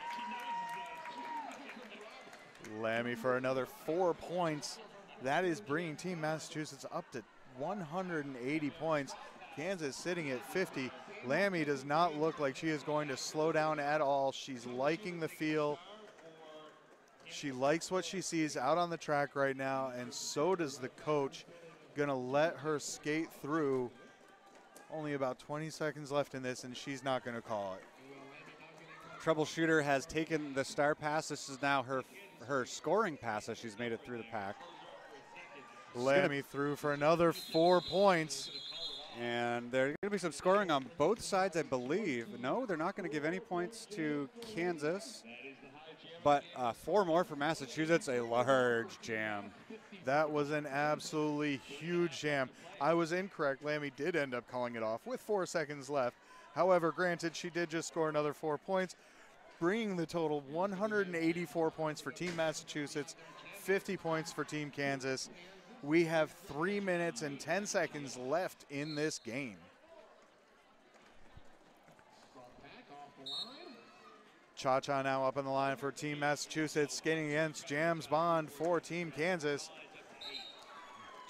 Lammy for another 4 points. That is bringing Team Massachusetts up to 180 points. Kansas sitting at 50. Lammy does not look like she is going to slow down at all. She's liking the feel. She likes what she sees out on the track right now, and so does the coach. Gonna let her skate through. Only about 20 seconds left in this, and she's not gonna call it. Troubleshooter has taken the star pass. This is now her scoring pass as she's made it through the pack. Lammy through for another 4 points. And there's going to be some scoring on both sides, I believe. No, they're not going to give any points to Kansas. But 4 more for Massachusetts, a large jam. That was an absolutely huge jam. I was incorrect. Lammy did end up calling it off with 4 seconds left. However, granted, she did just score another 4 points, bringing the total 184 points for Team Massachusetts, 50 points for Team Kansas. We have 3 minutes and 10 seconds left in this game. Cha-Cha now up on the line for Team Massachusetts, skating against Jams Bond for Team Kansas.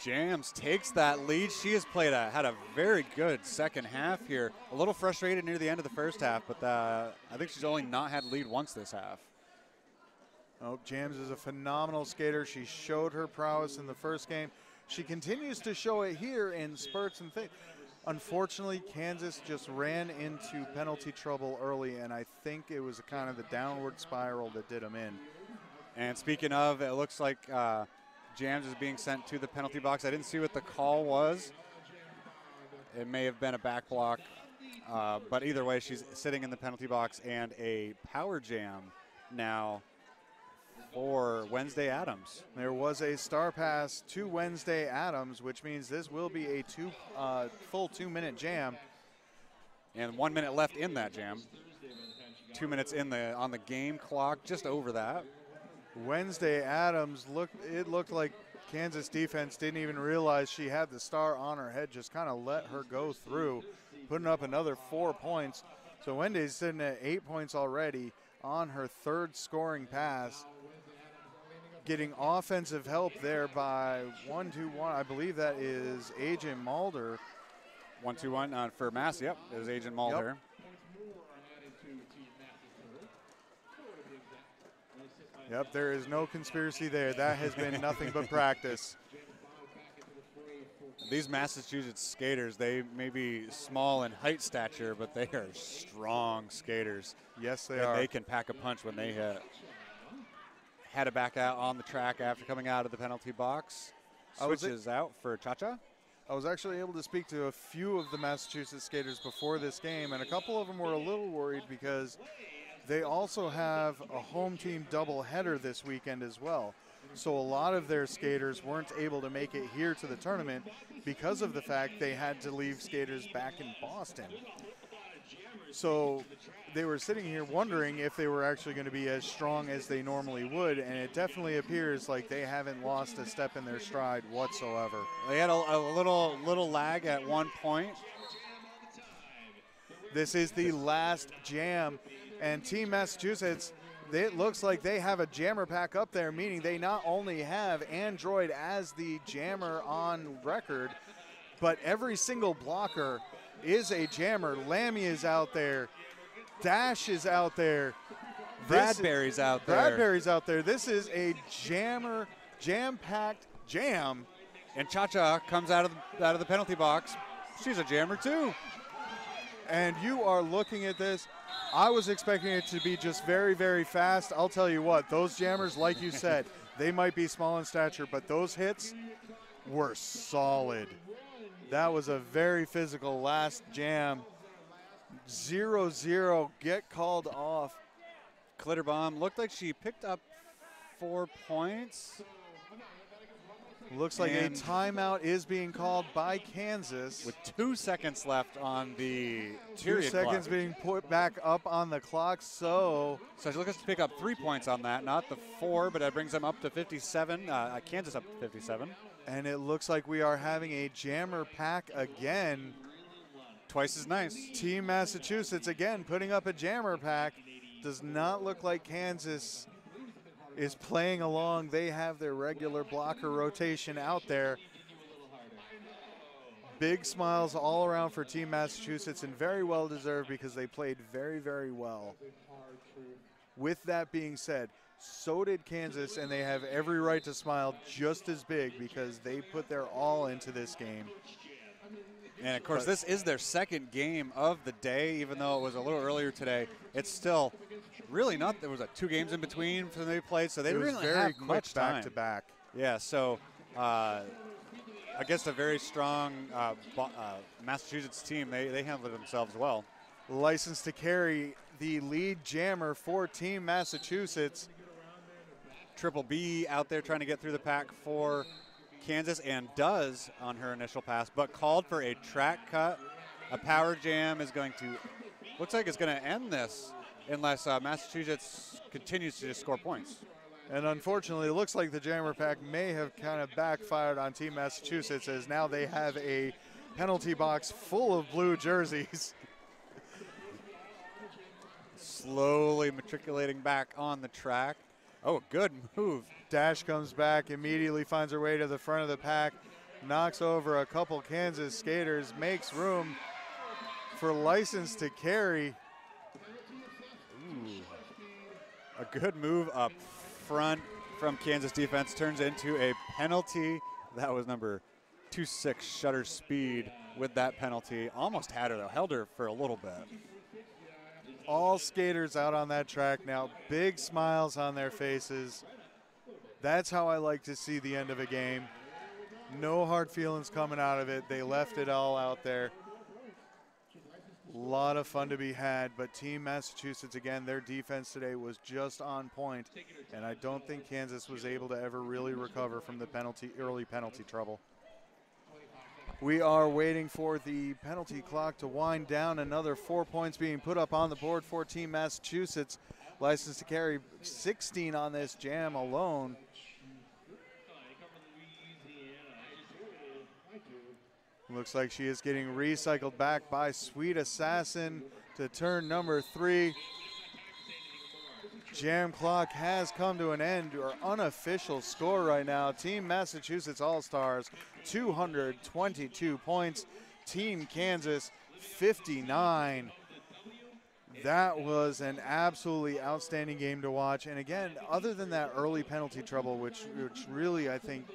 Jams takes that lead. She has had a very good second half here. A little frustrated near the end of the first half, but I think she's only not had lead once this half. Oh, Jams is a phenomenal skater. She showed her prowess in the first game. She continues to show it here in spurts and things. Unfortunately, Kansas just ran into penalty trouble early, and I think it was kind of the downward spiral that did them in. And speaking of, it looks like Jams is being sent to the penalty box. I didn't see what the call was. It may have been a back block. But either way, she's sitting in the penalty box, and a power jam now for Wednesday Adams. There was a star pass to Wednesday Adams, which means this will be a full 2-minute jam. And 1 minute left in that jam. 2 minutes on the game clock, just over that. Wednesday Adams looked like Kansas defense didn't even realize she had the star on her head, just kind of let her go through, putting up another 4 points. So Wednesday's sitting at 8 points already on her third scoring pass. Getting offensive help there by 1-2-1. I believe that is Agent Mulder. 1-2-1 for Mass. Yep, it was Agent Mulder. Yep. Yep, there is no conspiracy there. That has been nothing but practice. These Massachusetts skaters, they may be small in height stature, but they are strong skaters. Yes, they and are. They can pack a punch when they hit. Had it back out on the track after coming out of the penalty box. Switches out for Cha-Cha. I was actually able to speak to a few of the Massachusetts skaters before this game, and a couple of them were a little worried because they also have a home team doubleheader this weekend as well. So a lot of their skaters weren't able to make it here to the tournament because of the fact they had to leave skaters back in Boston. So they were sitting here wondering if they were actually going to be as strong as they normally would, and it definitely appears like they haven't lost a step in their stride whatsoever. They had a little lag at one point. This is the last jam, and Team Massachusetts, it looks like they have a jammer pack up there, meaning they not only have Android as the jammer on record, but every single blocker is a jammer. Lammy is out there. Dash is out there. Bradbury's out there. Bradbury's out there. This is a jammer, jam-packed jam. And Cha-Cha comes out of the penalty box. She's a jammer too. And you are looking at this. I was expecting it to be just very, very fast. I'll tell you what, those jammers, like you said, they might be small in stature, but those hits were solid. That was a very physical last jam. 0-0, get called off. Klitterbaum looked like she picked up 4 points. Looks like a timeout is being called by Kansas. With 2 seconds left on the 2 seconds clock. being put back up on the clock, so she looks to pick up 3 points on that, not the 4, but that brings them up to 57. Kansas up to 57. And it looks like we are having a jammer pack again. Twice as nice. Team Massachusetts again putting up a jammer pack. Does not look like Kansas is playing along. They have their regular blocker rotation out there. Big smiles all around for Team Massachusetts, and very well deserved because they played very, very well. With that being said, so did Kansas, and they have every right to smile just as big because they put their all into this game. And of course, this is their second game of the day, even though it was a little earlier today. It's still really not. There was 2 games in between for they played, so they really very have quick much time. back to back. Yeah, so against a very strong Massachusetts team, they handled themselves well. Licensed to carry the lead jammer for Team Massachusetts. Triple B out there trying to get through the pack for Kansas, and does on her initial pass, but called for a track cut. A power jam is going to, looks like it's going to end this unless Massachusetts continues to just score points. And unfortunately, it looks like the jammer pack may have kind of backfired on Team Massachusetts, as now they have a penalty box full of blue jerseys. Slowly matriculating back on the track. Oh, good move. Dash comes back, immediately finds her way to the front of the pack, knocks over a couple Kansas skaters, makes room for license to carry. Ooh. A good move up front from Kansas defense turns into a penalty. That was number 26, Shutter Speed, with that penalty. Almost had her, though, held her for a little bit. All skaters out on that track now, big smiles on their faces. That's how I like to see the end of a game. No hard feelings coming out of it. They left it all out there. A lot of fun to be had, but Team Massachusetts, again, their defense today was just on point, and I don't think Kansas was able to ever really recover from the early penalty trouble. We are waiting for the penalty clock to wind down. Another 4 points being put up on the board for Team Massachusetts. License to carry 16 on this jam alone. Looks like she is getting recycled back by Sweet Assassin to turn number 3. Jam clock has come to an end. Our unofficial score right now, Team Massachusetts All-Stars, 222 points. Team Kansas, 59. That was an absolutely outstanding game to watch. And again, other than that early penalty trouble, which really I think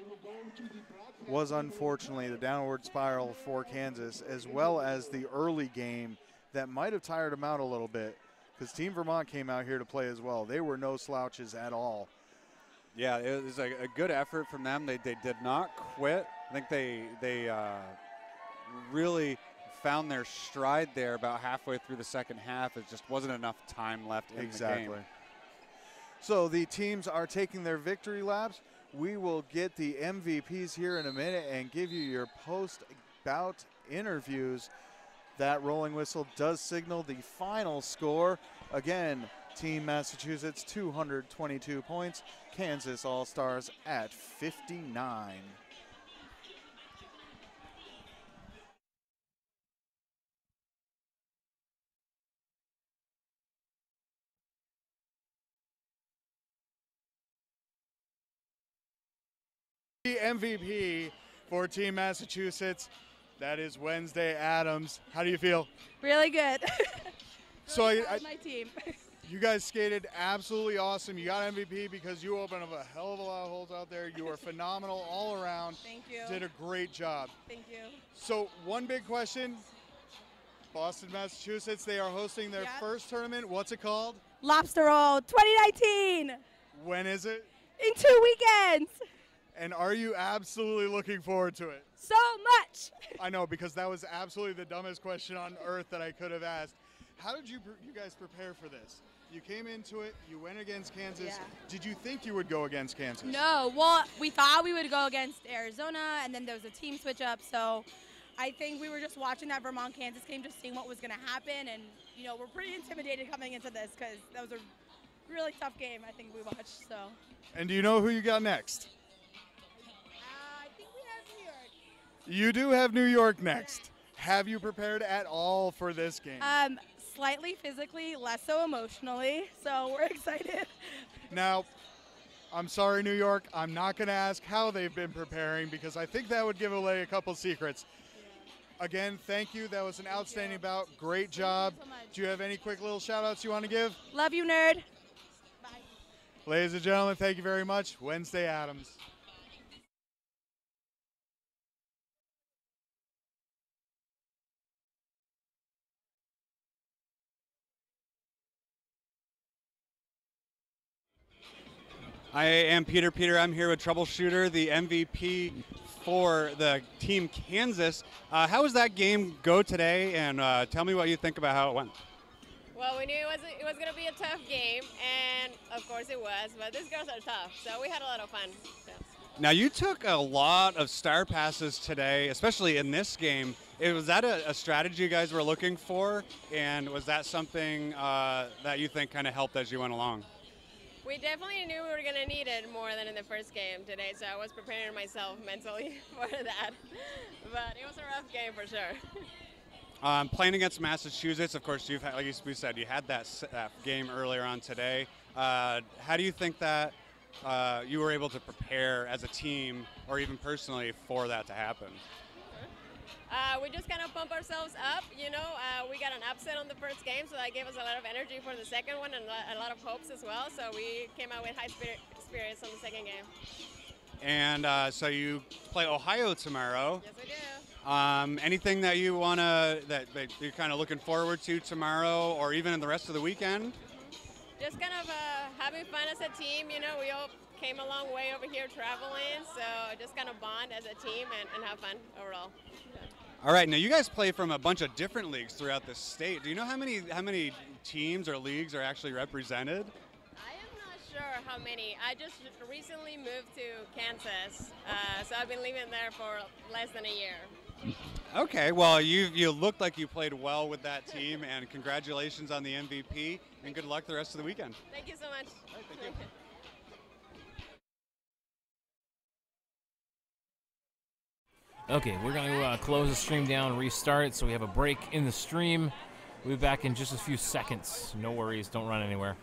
was unfortunately the downward spiral for Kansas, as well as the early game that might have tired them out a little bit, because Team Vermont came out here to play as well. They were no slouches at all. Yeah, it was a good effort from them. They did not quit. I think they really found their stride there about halfway through the second half. It just wasn't enough time left in the game. So the teams are taking their victory laps. We will get the MVPs here in a minute and give you your post-bout interviews. That rolling whistle does signal the final score. Again, Team Massachusetts, 222 points. Kansas All-Stars at 59. The MVP for Team Massachusetts, that is Wednesday Adams. How do you feel? Really good. So my team. You guys skated absolutely awesome. You got MVP because you opened up a hell of a lot of holes out there. You were phenomenal all around. Thank you. Did a great job. Thank you. So one big question, Boston, Massachusetts, they are hosting their first tournament. What's it called? Lobster Roll 2019. When is it? In 2 weekends. And are you absolutely looking forward to it? So much. I know, because that was absolutely the dumbest question on earth that I could have asked. How did you guys prepare for this? You came into it, you went against Kansas. Yeah. Did you think you would go against Kansas? No, well, we thought we would go against Arizona, and then there was a team switch up. So I think we were just watching that Vermont-Kansas game, just seeing what was going to happen. And, you know, we're pretty intimidated coming into this because that was a really tough game I think we watched. So. And do you know who you got next? I think we have New York. You do have New York next. Have you prepared at all for this game? Slightly physically, less so emotionally, so we're excited. Now, I'm sorry, New York, I'm not going to ask how they've been preparing because I think that would give away a couple secrets. Yeah. Again, thank you. That was an outstanding bout. Great job. Thank you so much. Do you have any quick little shout-outs you want to give? Love you, nerd. Bye. Ladies and gentlemen, thank you very much. Wednesday Adams. I am Peter. I'm here with Troubleshooter, the MVP for the Team Kansas. How was that game go today? And tell me what you think about how it went. Well, we knew it was going to be a tough game, and of course it was. But these girls are tough, so we had a lot of fun. So. Now you took a lot of star passes today, especially in this game. Was that a strategy you guys were looking for? And was that something that you think kind of helped as you went along? We definitely knew we were going to need it more than in the first game today, so I was preparing myself mentally for that. But it was a rough game for sure. Playing against Massachusetts, of course, you've had, like we said, you had that game earlier on today. How do you think that you were able to prepare as a team or even personally for that to happen? We just kind of pump ourselves up, you know. We got an upset on the first game, so that gave us a lot of energy for the second one and a lot of hopes as well. So we came out with high spirits on the second game. And so you play Ohio tomorrow. Yes, we do. Anything that you that you're kind of looking forward to tomorrow or even in the rest of the weekend? Just kind of having fun as a team, you know. We all came a long way over here traveling, so just kind of bond as a team and have fun overall. All right, now you guys play from a bunch of different leagues throughout the state. Do you know how many teams or leagues are actually represented? I am not sure how many. I just recently moved to Kansas, so I've been living there for less than a year. Okay, well, you looked like you played well with that team, and congratulations on the MVP, and good luck the rest of the weekend. Thank you so much. All right, thank you. Okay, we're going to close the stream down, restart it, so we have a break in the stream. We'll be back in just a few seconds. No worries, don't run anywhere.